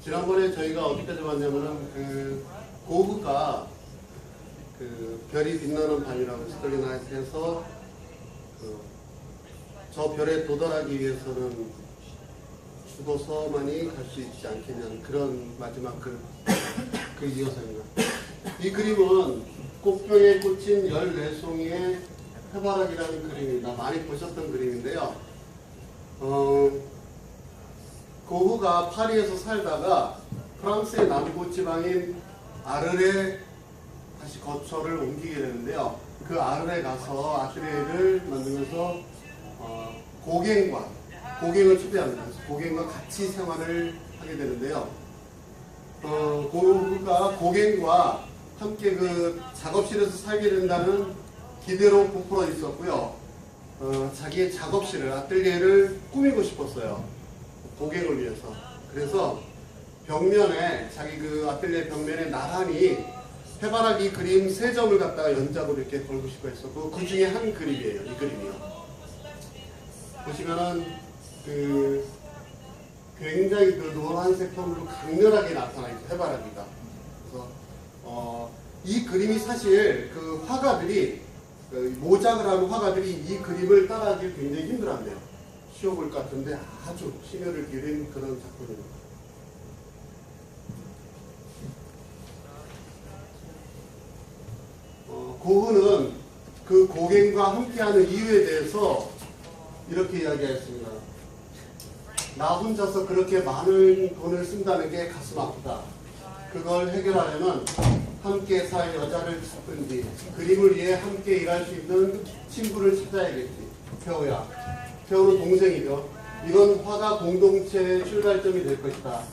지난번에 저희가 어디까지 봤냐면은 고흐가 별이 빛나는 밤이라고 스톨리나이트에서 저 별에 도달하기 위해서는 죽어서만이 갈 수 있지 않겠냐는 그런 마지막 그 이어서입니다. 이 그림은 꽃병에 꽂힌 14송이의 해바라기라는 그림입니다. 많이 보셨던 그림인데요. 고흐가 파리에서 살다가 프랑스의 남부 지방인 아르레 다시 거처를 옮기게 되는데요. 그 아르레 가서 아트리에를 만들면서 고갱을 초대합니다. 그래서 고갱과 같이 생활을 하게 되는데요. 고흐가 고갱과 함께 그 작업실에서 살게 된다는 기대로 부풀어 있었고요. 자기의 작업실을, 아틀리에를 꾸미고 싶었어요. 고갱을 위해서. 그래서 벽면에, 자기 그 아틀리에 벽면에 나란히 해바라기 그림 3점을 갖다가 연작으로 이렇게 걸고 싶어 했었고, 그 중에 한 그림이에요. 이 그림이요. 보시면은 굉장히 노란색 톤으로 강렬하게 나타나 있고, 해바라기가. 그래서 이 그림이 사실 그 화가들이 모작을 하는 화가들이 이 그림을 따라하기 굉장히 힘들었네요. 쉬워 보일 것 같은데 아주 심혈을 기울인 그런 작품입니다. 고흐는 그 고갱과 함께하는 이유에 대해서 이렇게 이야기하였습니다. 나 혼자서 그렇게 많은 돈을 쓴다는 게 가슴 아프다. 그걸 해결하려면 함께 살 여자를 찾든지 그림을 위해 함께 일할 수 있는 친구를 찾아야겠지. 태호야. 태호는 동생이죠. 이건 화가 공동체의 출발점이 될 것이다.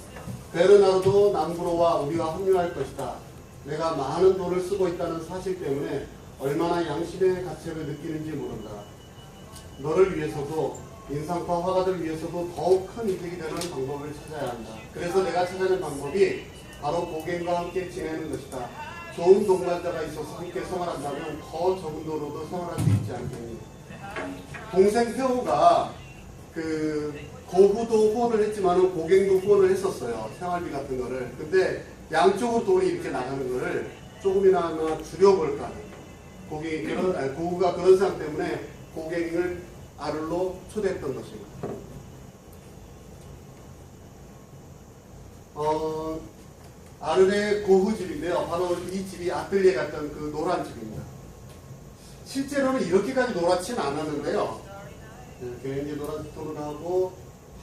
베르나르도 남브로와 우리와 합류할 것이다. 내가 많은 돈을 쓰고 있다는 사실 때문에 얼마나 양심의 가책을 느끼는지 모른다. 너를 위해서도 인상파 화가들을 위해서도 더욱 큰 이득이 되는 방법을 찾아야 한다. 그래서 내가 찾아낸 방법이 바로 고갱과 함께 지내는 것이다. 좋은 동반자가 있어서 함께 생활한다면 더 적은 돈으로도 생활할 수 있지 않겠니? 동생 태호가 고흐도 후원을 했지만 고갱도 후원을 했었어요. 생활비 같은 거를. 근데 양쪽으로 돈이 이렇게 나가는 거를 조금이나마 줄여볼까 하는 고흐가 그런 생각 때문에 고갱을 아르로 초대했던 것입니다. 아르레 고흐 집인데요. 바로 이 집이 아틀리에 갔던 그 노란 집입니다. 실제로는 이렇게까지 노랗지는 않았는데요. 굉장히 노란색 톤을 하고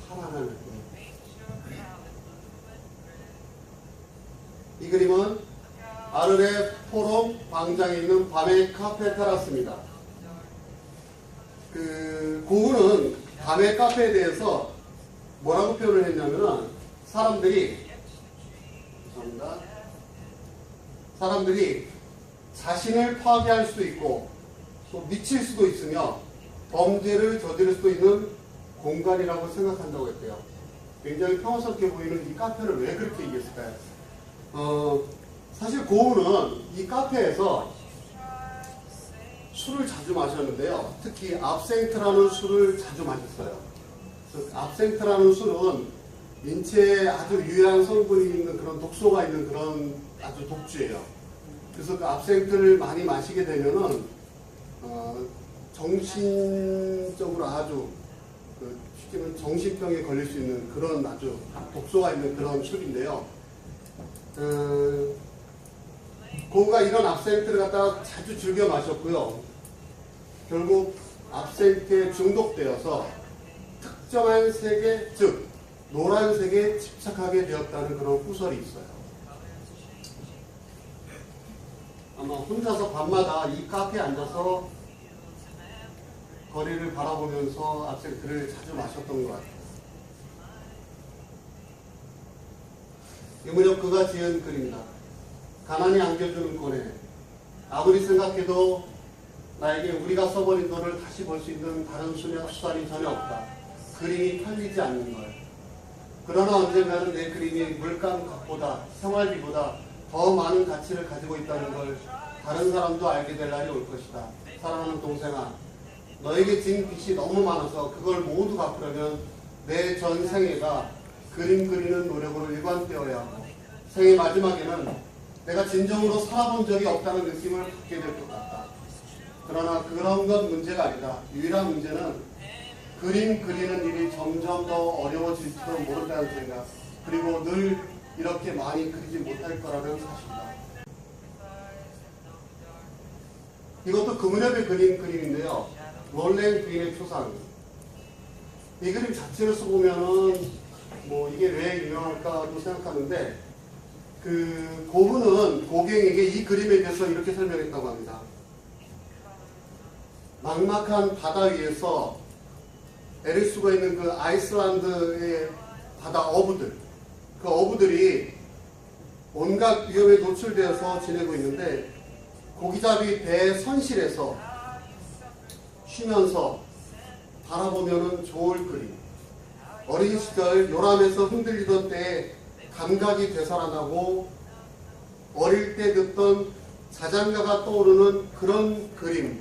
파란 하늘. 이 그림은 아르레 포럼 광장에 있는 밤의 카페 테라스입니다. 고흐는 밤의 카페에 대해서 뭐라고 표현을 했냐면은 사람들이 자신을 파괴할 수도 있고 또 미칠 수도 있으며 범죄를 저지를 수도 있는 공간이라고 생각한다고 했대요. 굉장히 평화스럽게 보이는 이 카페를 왜 그렇게 얘기했을까요? 사실 고흐는 이 카페에서 술을 자주 마셨는데요. 특히 압생트라는 술을 자주 마셨어요. 압생트라는 술은 인체에 아주 유해한 성분이 있는 그런 독소가 있는 그런 아주 독주예요. 그래서 그 압생트를 많이 마시게 되면은 정신적으로 아주 쉽게 말하면 정신병에 걸릴 수 있는 그런 아주 독소가 있는 그런 술인데요. 고흐가 이런 압센트를 갖다가 자주 즐겨 마셨고요. 결국 압센트에 중독되어서 특정한 색에, 즉 노란색에 집착하게 되었다는 그런 후설이 있어요. 아마 혼자서 밤마다 이 카페에 앉아서 거리를 바라보면서 압센트를 자주 마셨던 것 같아요. 이 무렵 그가 지은 글입니다. 가난이 안겨주는 고뇌. 아무리 생각해도 나에게 우리가 써버린 돈을 다시 벌 수 있는 다른 수단이 전혀 없다. 그림이 팔리지 않는 걸. 그러나 언젠가는 내 그림이 물감값보다 생활비보다 더 많은 가치를 가지고 있다는 걸 다른 사람도 알게 될 날이 올 것이다. 사랑하는 동생아, 너에게 진 빚이 너무 많아서 그걸 모두 갚으려면 내 전 생애가 그림 그리는 노력으로 일관되어야 하고 생의 마지막에는 내가 진정으로 살아본 적이 없다는 느낌을 갖게 될 것 같다. 그러나 그런 건 문제가 아니다. 유일한 문제는 그림 그리는 일이 점점 더 어려워질지도 모른다는 생각, 그리고 늘 이렇게 많이 그리지 못할 거라는 사실이다. 이것도 그 무렵에 그린 그림인데요. 롤랭 부인의 초상. 이 그림 자체로서 보면은 뭐 이게 왜 유명할까도 생각하는데, 그 고흐는 고갱에게 이 그림에 대해서 이렇게 설명했다고 합니다. 막막한 바다 위에서 애를 쓰고 있는 그 아이슬란드의 바다 어부들, 그 어부들이 온갖 위험에 노출되어서 지내고 있는데, 고기잡이 배 선실에서 쉬면서 바라보면은 좋을 그림. 어린 시절 요람에서 흔들리던 때에 감각이 되살아나고 어릴 때 듣던 자장가가 떠오르는 그런 그림을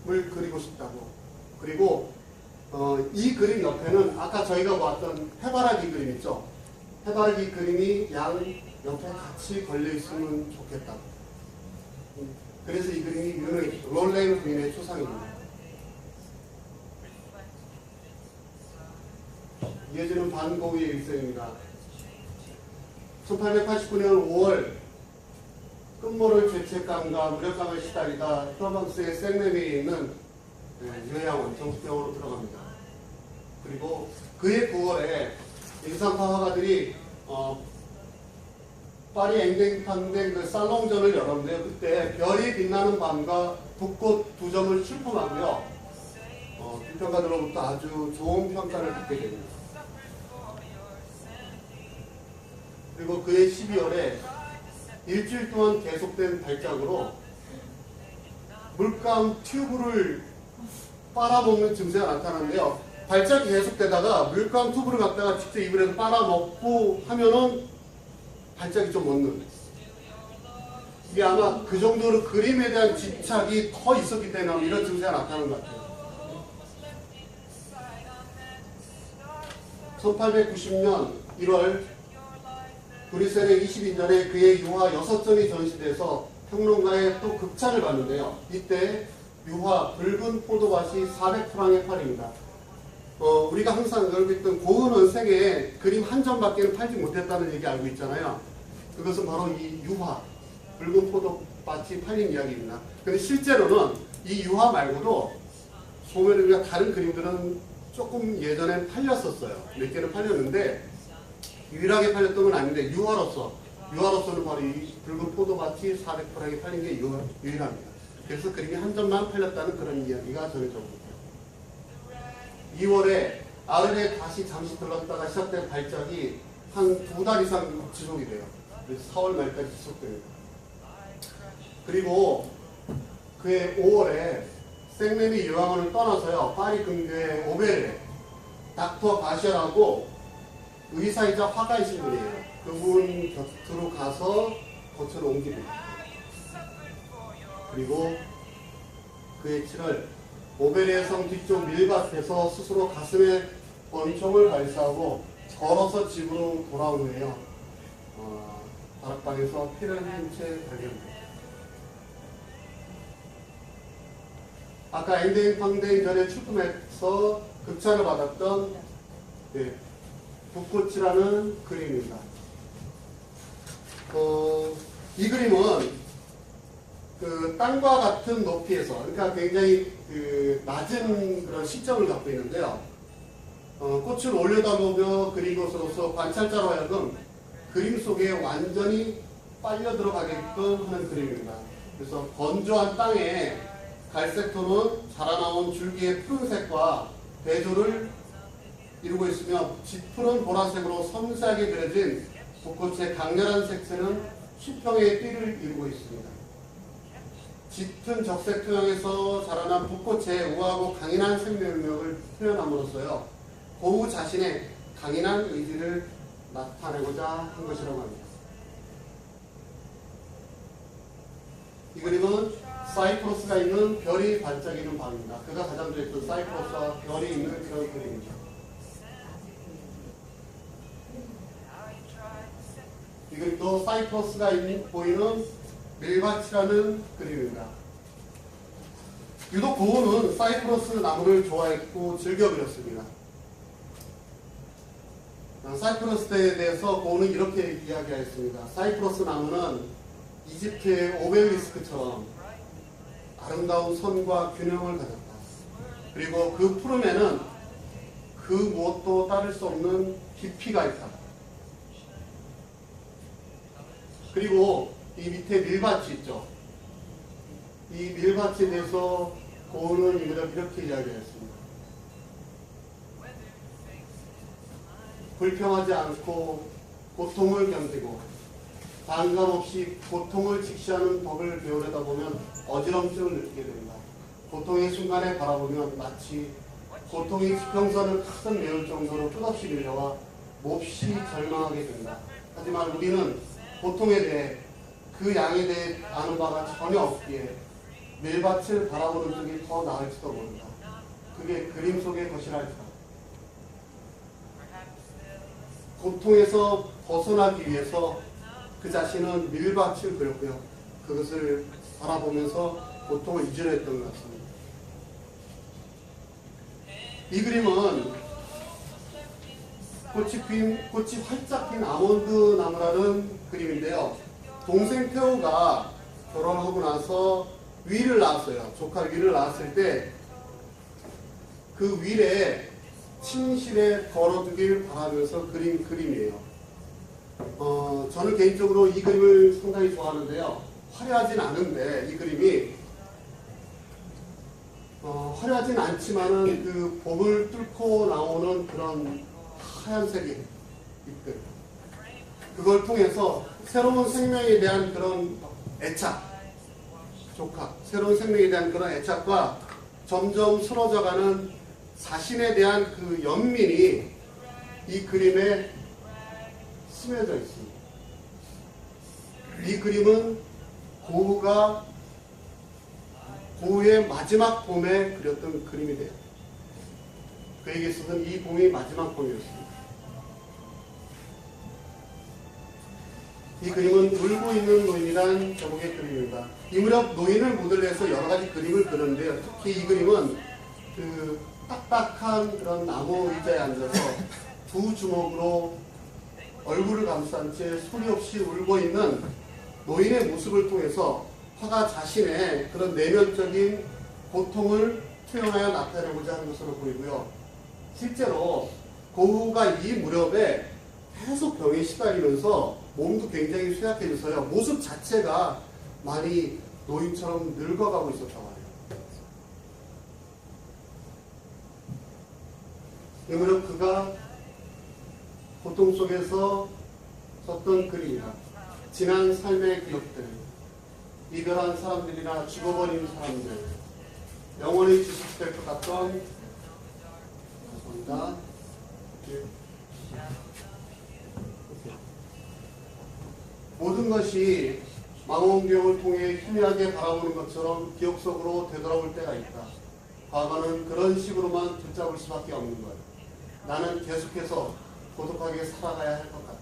그리고 싶다고. 그리고 이 그림 옆에는 아까 저희가 보았던 해바라기 그림 있죠. 해바라기 그림이 양 옆에 같이 걸려 있으면 좋겠다. 그래서 이 그림이 유명해졌죠. 롤랭 부인의 초상입니다. 이어지는 반 고흐의 일생입니다. 1889년 5월 끝모를 죄책감과 무력감을 시달리다 프로방스의 생레미에 있는 요양원 정신병원으로 들어갑니다. 그리고 그해 9월에 인상파 화가들이 파리 앵댕팡댕 그 살롱전을 열었는데요. 그때 별이 빛나는 밤과 붓꽃 두 점을 출품하고요. 평가들로부터 아주 좋은 평가를 받게 됩니다. 그리고 그해 12월에 일주일 동안 계속된 발작으로 물감 튜브를 빨아먹는 증세가 나타나는데요. 발작이 계속되다가 물감 튜브를 갖다가 직접 입으로 빨아먹고 하면은 발작이 좀 멎는. 이게 아마 그 정도로 그림에 대한 집착이 더 있었기 때문에 이런 증세가 나타나는 것 같아요. 1890년 1월 브뤼셀의 22년에 그의 유화 6점이 전시돼서 평론가의 또 극찬을 받는데요. 이때 유화 붉은 포도밭이 400프랑에 팔립니다. 우리가 항상 알고 있던 고흐는 세계에 그림 한 점밖에 팔지 못했다는 얘기 알고 있잖아요. 그것은 바로 이 유화 붉은 포도밭이 팔린 이야기입니다. 그런데 실제로는 이 유화 말고도 소멸이나 다른 그림들은 조금 예전엔 팔렸었어요. 몇 개는 팔렸는데 유일하게 팔렸던 건 아닌데 유화로서는 바로 이 붉은 포도밭이 400프랑에 팔린 게 유일합니다. 그래서 그림이 한 점만 팔렸다는 그런 이야기가 전해져 옵니다. 2월에 아르에 다시 잠시 들렀다가 시작된 발작이 한 2달 이상 지속이 돼요. 그래서 4월 말까지 지속됩니다. 그리고 그해 5월에 생레미 요양원을 떠나서요. 파리 근교의 오베르에 닥터 바시아라고 의사이자 화가이신 분이에요. 그분 곁으로 가서 거처를 옮깁니다. 그리고 그해 7월 오베르의 성 뒤쪽 밀밭에서 스스로 가슴에 권총을 발사하고 걸어서 집으로 돌아온 후에요. 다락방에서 피를 흘린 채 발견됩니다. 아까 앵댕팡댕 전에 출품해서 극찬을 받았던 붓꽃이라는 그림입니다. 이 그림은 그 땅과 같은 높이에서, 그러니까 굉장히 그 낮은 그런 시점을 갖고 있는데요. 꽃을 올려다보며 그린 것으로서 관찰자로 하여금 그림 속에 완전히 빨려 들어가게끔 하는 그림입니다. 그래서 건조한 땅에 갈색톤은 자라나온 줄기의 푸른색과 대조를 이루고 있으며 짙은 보라색으로 섬세하게 그려진 붓꽃의 강렬한 색채는 수평의 띠를 이루고 있습니다. 짙은 적색 토양에서 자라난 붓꽃의 우아하고 강인한 생명력을 표현함으로써요. 고흐 자신의 강인한 의지를 나타내고자 한 것이라고 합니다. 이 그림은 사이프러스가 있는 별이 반짝이는 밤입니다. 그가 가장 좋아했던 사이프러스와 별이 있는 그런 그림이죠. 그림도 사이프러스가 보이는 밀밭이라는 그림입니다. 유독 고흐는 사이프러스 나무를 좋아했고 즐겨 그렸습니다. 사이프러스에 대해서 고흐는 이렇게 이야기하였습니다. 사이프러스 나무는 이집트의 오벨리스크처럼 아름다운 선과 균형을 가졌다. 그리고 그 푸름에는 그 무엇도 따를 수 없는 깊이가 있다. 그리고 이 밑에 밀밭이 있죠. 이 밀밭에 대해서 고흐는 이렇게 이야기했습니다. 불평하지 않고 고통을 견디고 반감없이 고통을 직시하는 법을 배우려다 보면 어지럼증을 느끼게 됩니다. 고통의 순간에 바라보면 마치 고통이 지평선을 가슴 메울 정도로 끝없이 밀려와 몹시 절망하게 된다. 하지만 우리는 고통에 대해 그 양에 대해 아는 바가 전혀 없기에 밀밭을 바라보는 쪽이 더 나을지도 모른다. 그게 그림 속의 것이랄까. 고통에서 벗어나기 위해서 그 자신은 밀밭을 그렸고요. 그것을 바라보면서 고통을 잊으려 했던 것 같습니다. 이 그림은 꽃이 활짝 핀 아몬드 나무라는 그림인데요. 동생 태호가 결혼하고 나서 위를 낳았어요. 조카 위를 낳았을 때 그 위에 침실에 걸어두길 바라면서 그린 그림이에요. 저는 개인적으로 이 그림을 상당히 좋아하는데요. 화려하진 않은데 이 그림이 화려하진 않지만은 그 봄을 뚫고 나오는 그런 하얀색의 잎들, 그걸 통해서 새로운 생명에 대한 그런 애착, 새로운 생명에 대한 그런 애착과 점점 쓰러져가는 자신에 대한 그 연민이 이 그림에 스며져 있습니다. 이 그림은 고흐의 마지막 봄에 그렸던 그림이 돼요. 그에게 있어서는 이 봄이 마지막 봄이었습니다. 이 그림은 울고 있는 노인이란 제목의 그림입니다. 이 무렵 노인을 모델로 해서 여러 가지 그림을 그렸는데요. 특히 이 그림은 그 딱딱한 그런 나무 의자에 앉아서 두 주먹으로 얼굴을 감싼 채 소리 없이 울고 있는 노인의 모습을 통해서 화가 자신의 그런 내면적인 고통을 표현하여 나타내고자 하는 것으로 보이고요. 실제로 고흐가 이 무렵에 계속 병에 시달리면서 몸도 굉장히 쇠약해져서요. 모습 자체가 많이 노인처럼 늙어가고 있었단 말이에요. 이 무렵 그가 고통 속에서 썼던 그림이나 지난 삶의 기억들, 이별한 사람들이나 죽어버린 사람들, 영원히 지속될 것 같던, 죄송합니다. 모든 것이 망원경을 통해 희미하게 바라보는 것처럼 기억 속으로 되돌아올 때가 있다. 과거는 그런 식으로만 붙잡을 수밖에 없는 것. 나는 계속해서 고독하게 살아가야 할 것 같다.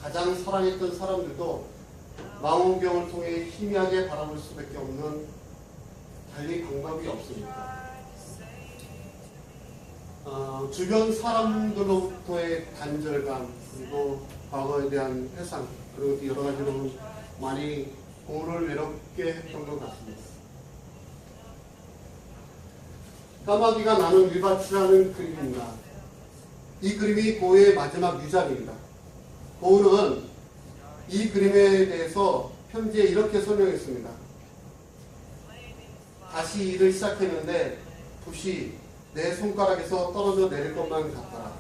가장 사랑했던 사람들도 망원경을 통해 희미하게 바라볼 수밖에 없는 달리 방법이 없습니다. 주변 사람들로부터의 단절감, 그리고 과거에 대한 회상, 그리고 여러 가지로 많이 고흐를 외롭게 했던 것 같습니다. 까마귀가 나는 밀밭이라는 그림입니다. 이 그림이 고흐의 마지막 유작입니다. 고흐는 이 그림에 대해서 편지에 이렇게 설명했습니다. 다시 일을 시작했는데 붓이 내 손가락에서 떨어져 내릴 것만 같더라.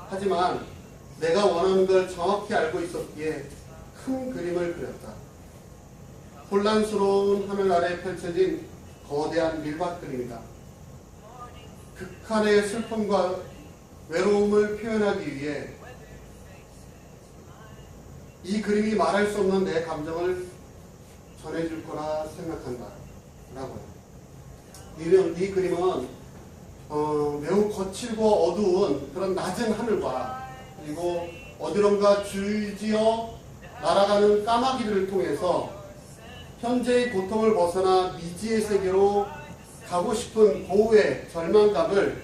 하지만 내가 원하는 걸 정확히 알고 있었기에 큰 그림을 그렸다. 혼란스러운 하늘 아래 펼쳐진 거대한 밀밭 그림이다. 극한의 슬픔과 외로움을 표현하기 위해 이 그림이 말할 수 없는 내 감정을 전해줄 거라 생각한다. 라고요. 이 그림은 매우 거칠고 어두운 그런 낮은 하늘과 그리고 어디론가 줄지어 날아가는 까마귀들을 통해서 현재의 고통을 벗어나 미지의 세계로 가고 싶은 고우의 절망감을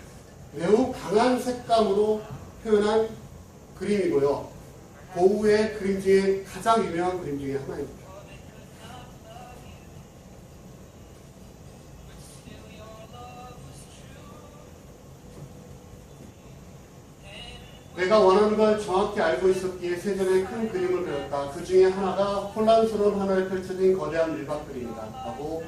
매우 강한 색감으로 표현한 그림이고요. 고우의 그림 중에 가장 유명한 그림 중에 하나입니다. 내가 원하는 걸 정확히 알고 있었기에 세전에 큰 그림을 그렸다. 그 중에 하나가 혼란스러운 하늘에 펼쳐진 거대한 밀박 그림이다. 라고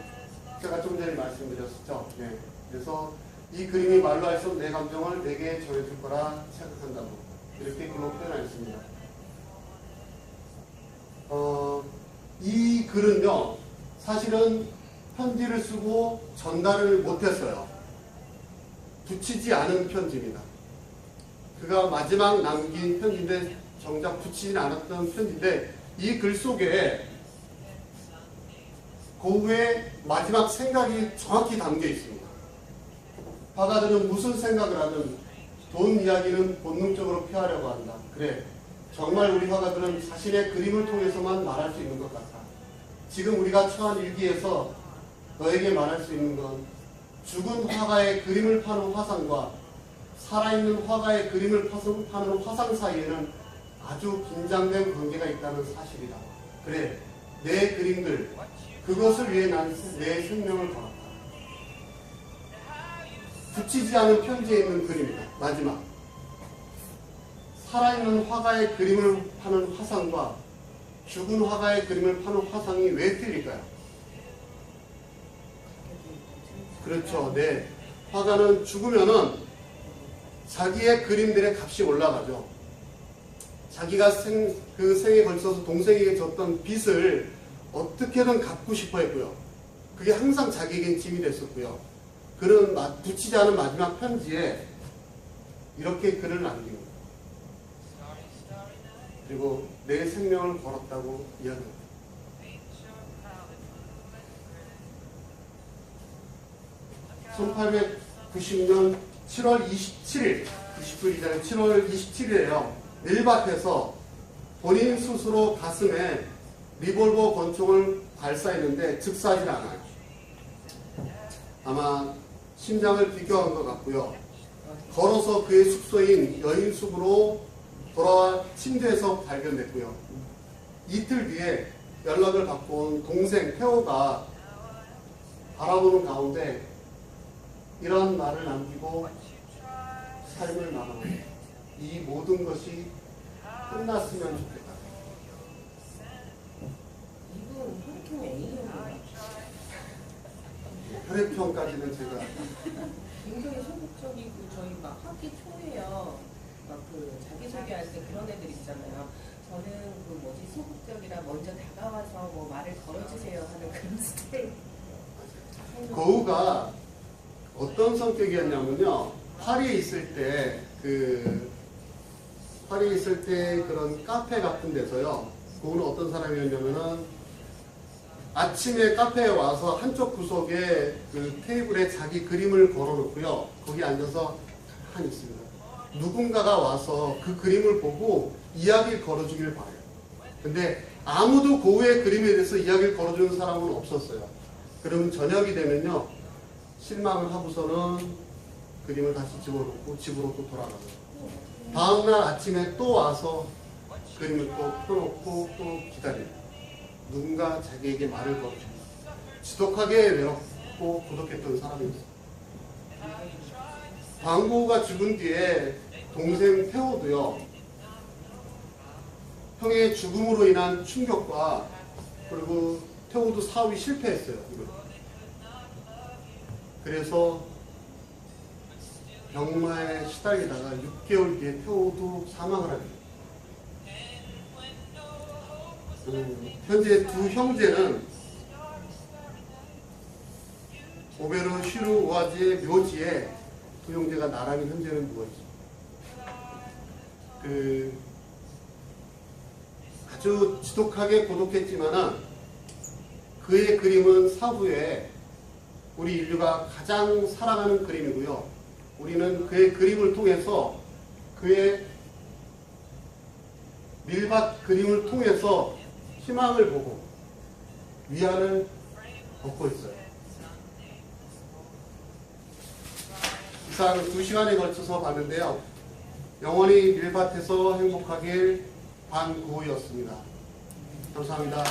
제가 좀 전에 말씀드렸었죠. 네. 그래서 이 그림이 말로 할 수 없는 내 감정을 내게 전해줄 거라 생각한다고 이렇게 글로 표현하였습니다. 이 글은요, 사실은 편지를 쓰고 전달을 못했어요. 붙이지 않은 편지입니다. 그가 마지막 남긴 편지인데 정작 붙이진 않았던 편지인데 이 글 속에 고우의 마지막 생각이 정확히 담겨 있습니다. 화가들은 무슨 생각을 하든 돈 이야기는 본능적으로 피하려고 한다. 그래, 정말 우리 화가들은 자신의 그림을 통해서만 말할 수 있는 것 같아. 지금 우리가 처한 일기에서 너에게 말할 수 있는 건 죽은 화가의 그림을 파는 화상과 살아있는 화가의 그림을 파는 화상 사이에는 아주 긴장된 관계가 있다는 사실이다. 그래, 내 그림들, 그것을 위해 난 내 생명을 걸었다. 붙이지 않은 편지에 있는 글입니다. 마지막. 살아있는 화가의 그림을 파는 화상과 죽은 화가의 그림을 파는 화상이 왜 틀릴까요? 그렇죠. 네. 화가는 죽으면은 자기의 그림들의 값이 올라가죠. 자기가 그 생에 걸쳐서 동생에게 줬던 빚을 어떻게든 갚고 싶어 했고요. 그게 항상 자기에겐 짐이 됐었고요. 그런 붙이지 않은 마지막 편지에 이렇게 글을 남깁니다. 그리고 내 생명을 걸었다고 이야기합니다. 1890년 7월 27일, 20분 이전에 7월 27일에요. 밀밭에서 본인 스스로 가슴에 리볼버 권총을 발사했는데 즉사하지 않아요. 아마 심장을 비교한 것 같고요. 걸어서 그의 숙소인 여인숙으로 돌아와 침대에서 발견됐고요. 이틀 뒤에 연락을 받고 온 동생 태호가 바라보는 가운데 이런 말을 남기고 삶을 마감합니다. 이 모든 것이 끝났으면 좋겠다. 이분 혈액형 A형이에요. 혈액형까지는 제가 굉장히 소극적이고 저희 막 학기 초에요. 막 그 자기소개할 때 그런 애들 있잖아요. 저는 그 뭐지 소극적이라 먼저 다가와서 뭐 말을 걸어주세요 하는 그런 스타일. 거우가 어떤 성격이었냐면요. 파리에 있을 때 그런 카페 같은 데서요. 거우는 어떤 사람이었냐면은 아침에 카페에 와서 한쪽 구석에 그 테이블에 자기 그림을 걸어놓고요. 거기 앉아서 가만히 있습니다. 누군가가 와서 그 그림을 보고 이야기를 걸어주길 바래요. 근데 아무도 고우의 그림에 대해서 이야기를 걸어주는 사람은 없었어요. 그러면 저녁이 되면요. 실망을 하고서는 그림을 다시 집어넣고 집으로 또 돌아가요. 다음날 아침에 또 와서 그림을 또 펴놓고 또 기다려요. 누군가 자기에게 말을 걸어줍니다. 지독하게 외롭고 고독했던 사람이었어요. 광고가 죽은 뒤에 동생 태호도요. 형의 죽음으로 인한 충격과 그리고 태호도 사업이 실패했어요. 그래서 병마에 시달리다가 6개월 뒤에 태호도 사망을 하게 돼요. 현재 두 형제는 오베르 슈르 우아지의 묘지에 두 형제가 나란히 현재는 누워있습니다. 아주 지독하게 고독했지만은 그의 그림은 사후에 우리 인류가 가장 사랑하는 그림이고요. 우리는 그의 그림을 통해서 그의 밀밭 그림을 통해서 희망을 보고 위안을 얻고 있어요. 이상 2시간에 걸쳐서 봤는데요. 영원히 밀밭에서 행복하길 반구였습니다. 감사합니다.